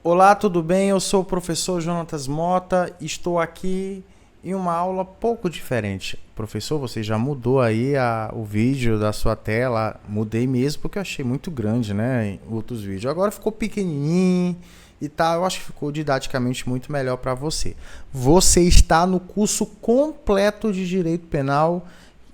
Olá, tudo bem? Eu sou o professor Jonatas Mota e estou aqui em uma aula pouco diferente. Professor, você já mudou aí o vídeo da sua tela? Mudei mesmo porque eu achei muito grande, né, em outros vídeos. Agora ficou pequenininho e tal. Eu acho que ficou didaticamente muito melhor para você. Você está no curso completo de Direito Penal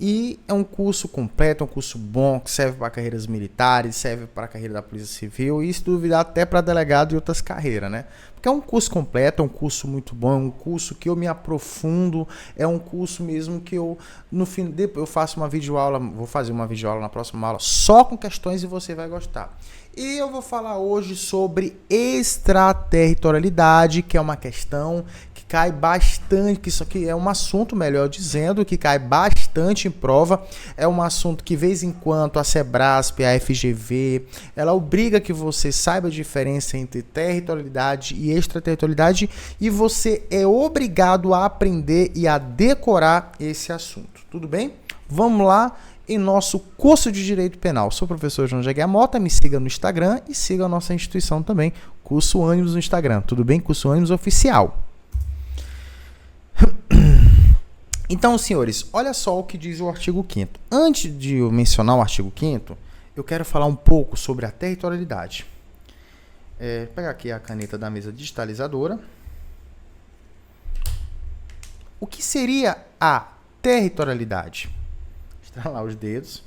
e é um curso completo, é um curso bom, que serve para carreiras militares, serve para a carreira da Polícia Civil e, se duvidar, até para delegado e outras carreiras, né? Porque é um curso completo, é um curso muito bom, é um curso que eu me aprofundo, é um curso mesmo que eu, no fim, eu faço uma videoaula, vou fazer uma videoaula na próxima aula só com questões e você vai gostar. E eu vou falar hoje sobre extraterritorialidade, que é uma questão que cai bastante, que isso aqui é um assunto, melhor dizendo, que cai bastante em prova. É um assunto que, de vez em quando, a Sebrasp, a FGV, ela obriga que você saiba a diferença entre territorialidade e extraterritorialidade e você é obrigado a aprender e a decorar esse assunto. Tudo bem? Vamos lá. Em nosso curso de Direito Penal. Sou o professor João Jaguar Mota, me siga no Instagram e siga a nossa instituição também, Curso Ânimos no Instagram. Tudo bem? Curso Ânimos Oficial. Então, senhores, olha só o que diz o artigo 5º. Antes de eu mencionar o artigo 5º, eu quero falar um pouco sobre a territorialidade. Vou pegar aqui a caneta da mesa digitalizadora. O que seria a territorialidade? Estralar os dedos.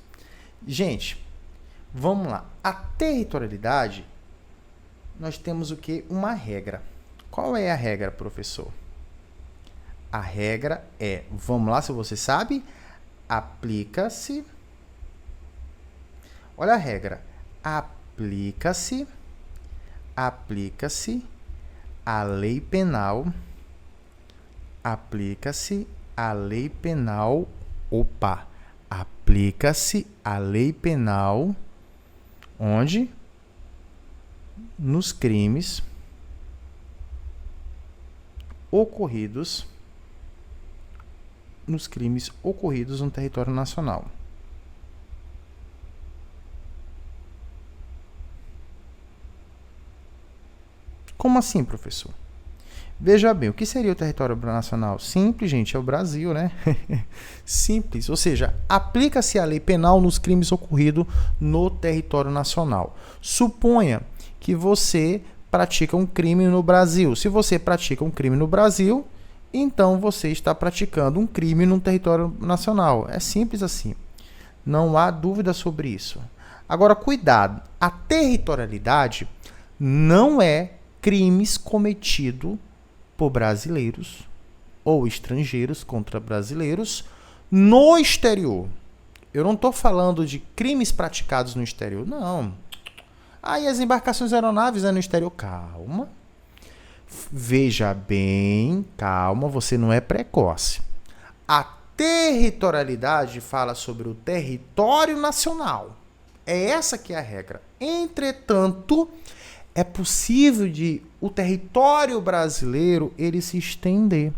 Gente, vamos lá. A territorialidade, nós temos o quê? Uma regra. Qual é a regra, professor? A regra é, vamos lá, se você sabe, aplica-se. Olha a regra. Aplica-se a lei penal. Aplica-se a lei penal. Aplica-se a lei penal onde? Nos crimes ocorridos no território nacional. Como assim, professor? Veja bem, o que seria o território nacional? Simples, gente, é o Brasil, né? Simples, ou seja, aplica-se a lei penal nos crimes ocorridos no território nacional. Suponha que você pratica um crime no Brasil. Se você pratica um crime no Brasil, então você está praticando um crime no território nacional. É simples assim. Não há dúvida sobre isso. Agora, cuidado, a territorialidade não é crimes cometidos por brasileiros ou estrangeiros contra brasileiros no exterior. Eu não estou falando de crimes praticados no exterior, não. Aí as embarcações aeronaves no exterior. Calma. Veja bem, calma, você não é precoce. A territorialidade fala sobre o território nacional. É essa que é a regra. Entretanto, é possível de o território brasileiro ele se estender.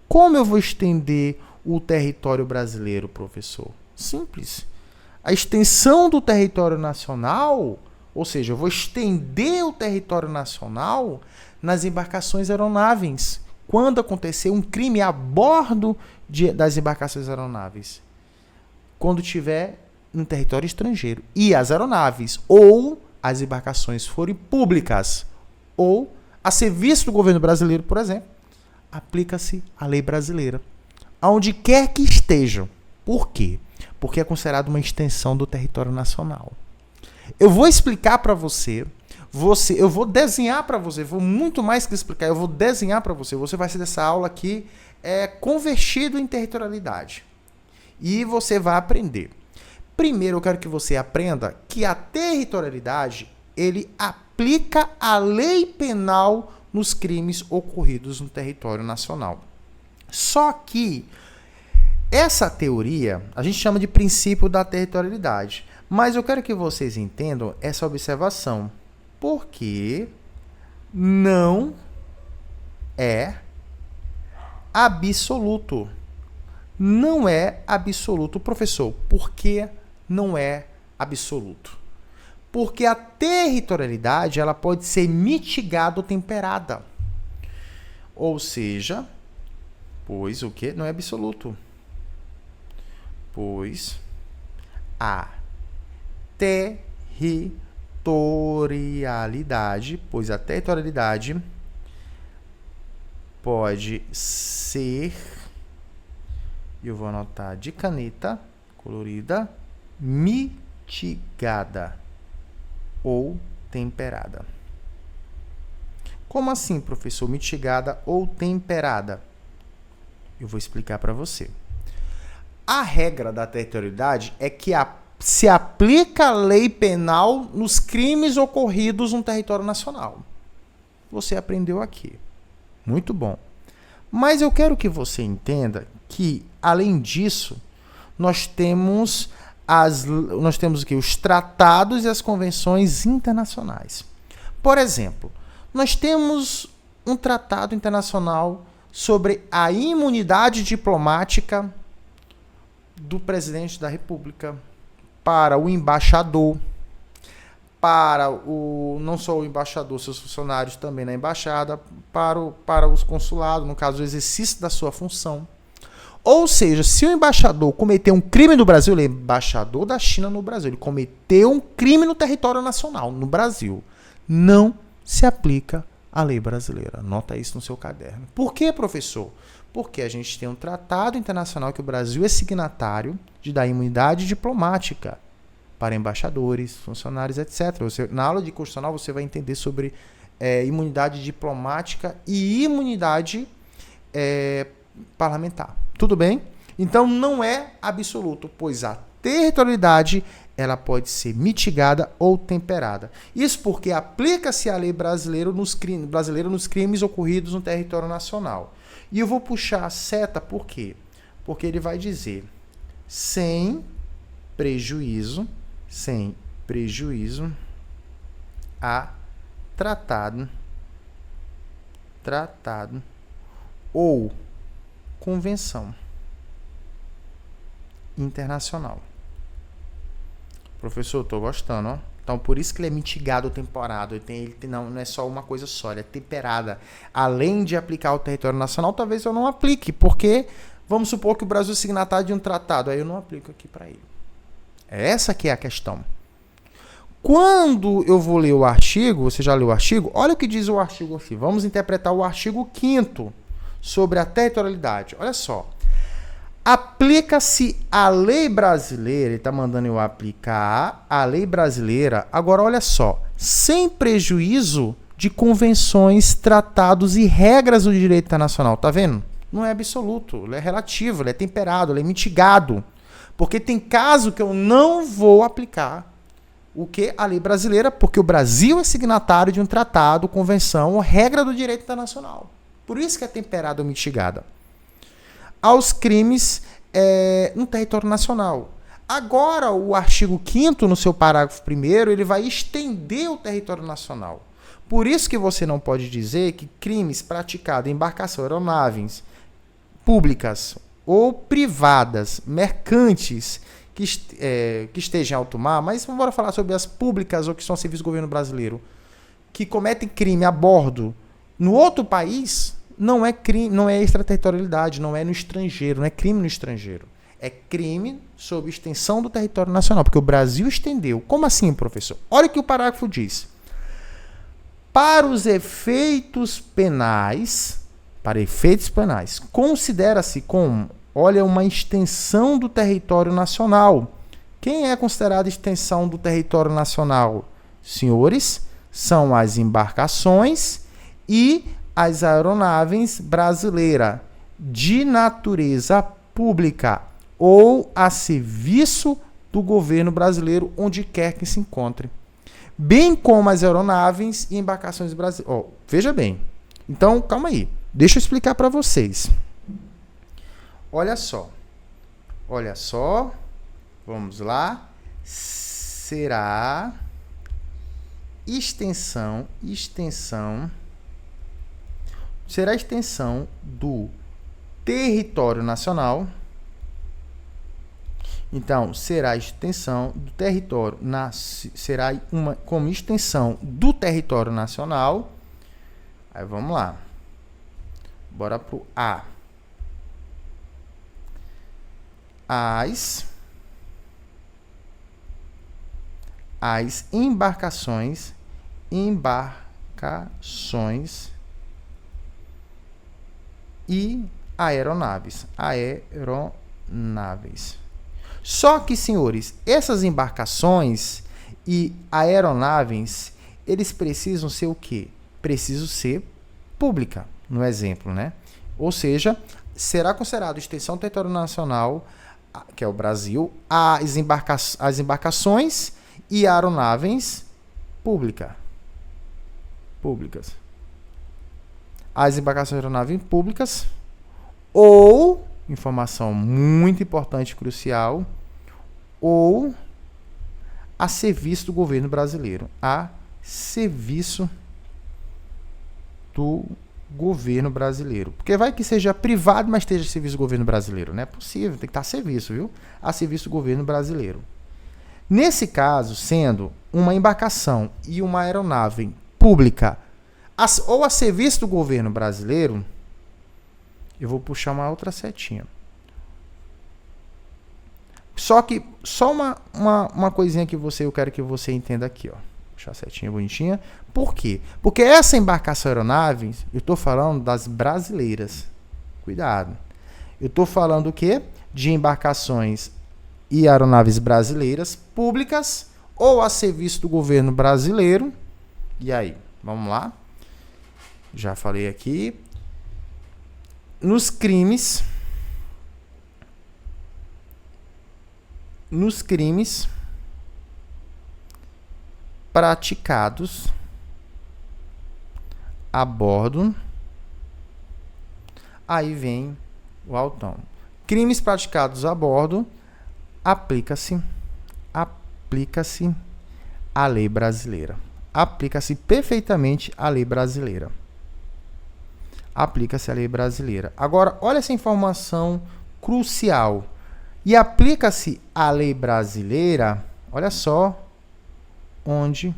Como eu vou estender o território brasileiro, professor? Simples. A extensão do território nacional, ou seja, eu vou estender o território nacional nas embarcações aeronaves. Quando acontecer um crime a bordo das embarcações aeronaves. Quando tiver no território estrangeiro. E as aeronaves ou as embarcações forem públicas ou a serviço do governo brasileiro, por exemplo, aplica-se a lei brasileira. Aonde quer que estejam. Por quê? Porque é considerado uma extensão do território nacional. Eu vou explicar para você, eu vou desenhar para você, vou muito mais que explicar, eu vou desenhar para você. Você vai ser dessa aula aqui convertido em territorialidade. E você vai aprender. Primeiro, eu quero que você aprenda que a territorialidade, ele aplica a lei penal nos crimes ocorridos no território nacional. Só que essa teoria, a gente chama de princípio da territorialidade. Mas eu quero que vocês entendam essa observação. Porque não é absoluto. Não é absoluto, professor. Por que não é absoluto? Porque a territorialidade ela pode ser mitigada ou temperada. Ou seja, pois o que? Não é absoluto. Pois a territorialidade pode ser, eu vou anotar de caneta colorida, mitigada ou temperada. Como assim, professor? Mitigada ou temperada? Eu vou explicar para você. A regra da territorialidade é que se aplica a lei penal nos crimes ocorridos no território nacional. Você aprendeu aqui. Muito bom. Mas eu quero que você entenda que, além disso, nós temos aqui os tratados e as convenções internacionais. Por exemplo, nós temos um tratado internacional sobre a imunidade diplomática do presidente da República para o embaixador, não só o embaixador, seus funcionários também na embaixada, para os consulados, no caso, o exercício da sua função. Ou seja, se o embaixador cometeu um crime no Brasil, ele é embaixador da China no Brasil, ele cometeu um crime no território nacional, no Brasil, não se aplica a lei brasileira. Anota isso no seu caderno. Por quê, professor? Porque a gente tem um tratado internacional que o Brasil é signatário de dar imunidade diplomática para embaixadores, funcionários, etc. Na aula de constitucional você vai entender sobre imunidade diplomática e imunidade parlamentar. Tudo bem? Então não é absoluto, pois a territorialidade ela pode ser mitigada ou temperada. Isso porque aplica-se a lei brasileira nos crimes ocorridos no território nacional. E eu vou puxar a seta por quê? Porque ele vai dizer sem prejuízo a tratado ou convenção internacional. Professor, estou gostando, ó. Então, por isso que ele é mitigado ou temperado. Não é só uma coisa só, ele é temperada. Além de aplicar ao território nacional, talvez eu não aplique, porque vamos supor que o Brasil é signatário de um tratado, aí eu não aplico aqui para ele. Essa que é a questão. Quando eu vou ler o artigo, você já leu o artigo? Olha o que diz o artigo aqui. Vamos interpretar o artigo 5º sobre a territorialidade. Olha só. Aplica-se a lei brasileira, ele está mandando eu aplicar a lei brasileira, agora olha só, sem prejuízo de convenções, tratados e regras do direito internacional, tá vendo? Não é absoluto, ele é relativo, ele é temperado, ele é mitigado, porque tem caso que eu não vou aplicar a lei brasileira, porque o Brasil é signatário de um tratado, convenção ou regra do direito internacional. Por isso que é temperada ou mitigada. Aos crimes no território nacional. Agora, o artigo 5º, no seu parágrafo 1º, ele vai estender o território nacional. Por isso que você não pode dizer que crimes praticados em embarcação, aeronaves públicas ou privadas, mercantes, que estejam em alto mar, mas vamos falar sobre as públicas ou que são serviços do governo brasileiro, que cometem crime a bordo no outro país, não é crime, não é extraterritorialidade, não é no estrangeiro, não é crime no estrangeiro. É crime sob extensão do território nacional, porque o Brasil estendeu. Como assim, professor? Olha o que o parágrafo diz. Para efeitos penais, considera-se como, uma extensão do território nacional. Quem é considerado extensão do território nacional? Senhores, são as embarcações e as aeronaves brasileiras de natureza pública ou a serviço do governo brasileiro, onde quer que se encontre, bem como as aeronaves e embarcações brasileiras. Veja bem. Então, calma aí. Deixa eu explicar para vocês. Olha só. Vamos lá. Será extensão do território nacional Então, será extensão do território, será como extensão do território nacional. Aí vamos lá. Bora pro A. As embarcações e aeronaves. Só que, senhores, essas embarcações e aeronaves, eles precisam ser o quê? Precisam ser pública, no exemplo, né? Ou seja, será considerado extensão do território nacional, que é o Brasil, as embarcações e aeronaves públicas. As embarcações e aeronaves públicas, ou, informação muito importante e crucial, ou a serviço do governo brasileiro. A serviço do governo brasileiro. Porque vai que seja privado, mas esteja a serviço do governo brasileiro. Não é possível, tem que estar a serviço, viu? A serviço do governo brasileiro. Nesse caso, sendo uma embarcação e uma aeronave pública ou a serviço do governo brasileiro, eu vou puxar uma outra setinha. Só uma coisinha que eu quero que você entenda aqui, ó. Puxar a setinha bonitinha. Por quê? Porque essa embarcação aeronave, eu estou falando das brasileiras. Cuidado. Eu estou falando o quê? De embarcações e aeronaves brasileiras públicas ou a serviço do governo brasileiro. E aí? Vamos lá. Já falei aqui. Nos crimes praticados a bordo, aí vem o altão. Crimes praticados a bordo, aplica-se a lei brasileira. Aplica-se perfeitamente a lei brasileira. Aplica-se a lei brasileira. Agora, olha essa informação crucial. E aplica-se a lei brasileira, olha só, onde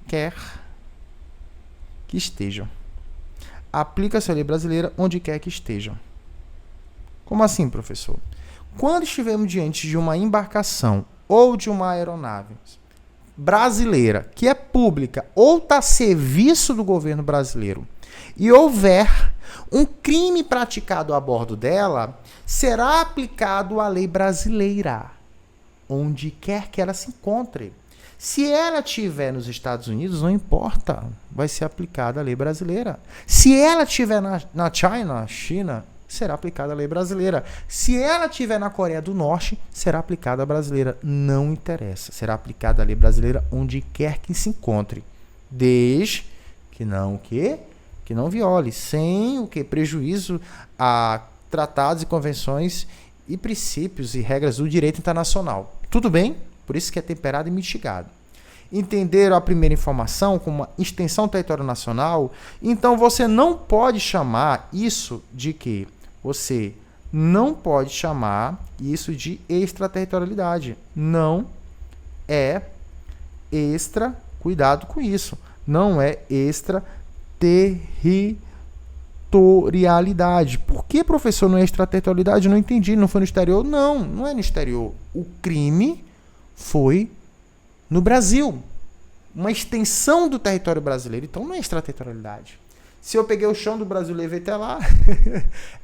quer que estejam. Aplica-se a lei brasileira onde quer que estejam. Como assim, professor? Quando estivermos diante de uma embarcação ou de uma aeronave brasileira, que é pública ou está a serviço do governo brasileiro, e houver um crime praticado a bordo dela, será aplicado a lei brasileira, onde quer que ela se encontre. Se ela estiver nos Estados Unidos, não importa, vai ser aplicada a lei brasileira. Se ela estiver na China, será aplicada a lei brasileira. Se ela estiver na Coreia do Norte, será aplicada a brasileira. Não interessa, será aplicada a lei brasileira onde quer que se encontre, desde que não viole, sem o que prejuízo a tratados e convenções e princípios e regras do direito internacional. Tudo bem? Por isso que é temperado e mitigado. Entenderam a primeira informação como uma extensão do território nacional? Então você não pode chamar isso de quê? Você não pode chamar isso de extraterritorialidade. Não é cuidado com isso, não é extraterritorialidade. Por que, professor, não é extraterritorialidade? Eu não entendi, não foi no exterior? Não, não é no exterior. O crime foi no Brasil. Uma extensão do território brasileiro. Então não é extraterritorialidade. Se eu peguei o chão do Brasil e levei até lá,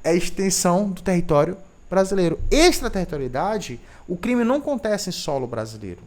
é extensão do território brasileiro. Extraterritorialidade, o crime não acontece em solo brasileiro.